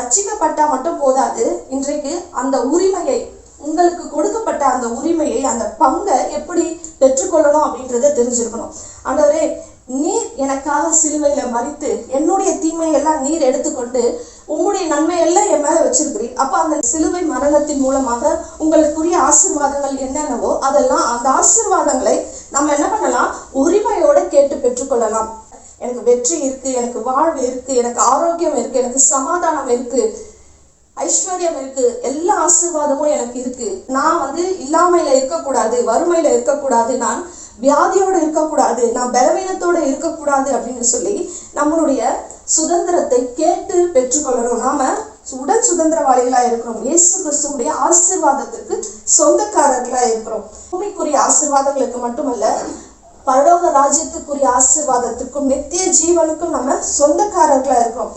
ரட்சிக்கப்பட்டா மட்டும் போதாது, இன்றைக்கு அந்த உரிமையை, உங்களுக்கு கொடுக்கப்பட்ட அந்த உரிமையை, அந்த பங்கை எப்படி பெற்றுக்கொள்ளணும் அப்படின்றத தெரிஞ்சிருக்கணும். ஆண்டவரே, நீர் எனக்காக சிலுவையில மரித்து என்னுடைய தீமையெல்லாம் நீர் எடுத்துக்கொண்டு உங்களுடைய நன்மை எல்லாம் என் மேல வச்சிருக்கிறீர். அப்ப அந்த சிலுவை மரணத்தின் மூலமாக உங்களுக்குரிய ஆசீர்வாதங்கள் என்னென்னவோ அதெல்லாம், அந்த ஆசீர்வாதங்களை நம்ம என்ன பண்ணலாம், உரிமையோட கேட்டு பெற்றுக்கொள்ளலாம். எனக்கு வெற்றி இருக்கு, எனக்கு வாழ்வு இருக்கு, எனக்கு ஆரோக்கியம் இருக்கு, எனக்கு சமாதானம் இருக்கு, ஐஸ்வர்யம் இருக்கு, எல்லா ஆசீர்வாதமும் எனக்கு இருக்கு. நான் இல்லாமையில இருக்கக்கூடாது, வறுமையில இருக்கக்கூடாது, நான் வியாதியோட இருக்கக்கூடாது, நான் பலவீனத்தோட இருக்கக்கூடாது அப்படின்னு சொல்லி நம்மளுடைய சுதந்திரத்தை கேட்டு பெற்றுக்கொள்ளணும். நாம உடன் சுதந்திரவாளிகளா இருக்கிறோம். இயேசு கிறிஸ்துவுடைய ஆசீர்வாதத்துக்கு சொந்தக்காரர்களா இருக்கிறோம். பூமிக்குரிய ஆசீர்வாதங்களுக்கு மட்டுமல்ல, பரலோக ராஜ்யத்துக்குரிய ஆசீர்வாதத்துக்கும் நித்திய ஜீவனுக்கும் நம்ம சொந்தக்காரர்களா இருக்கிறோம்.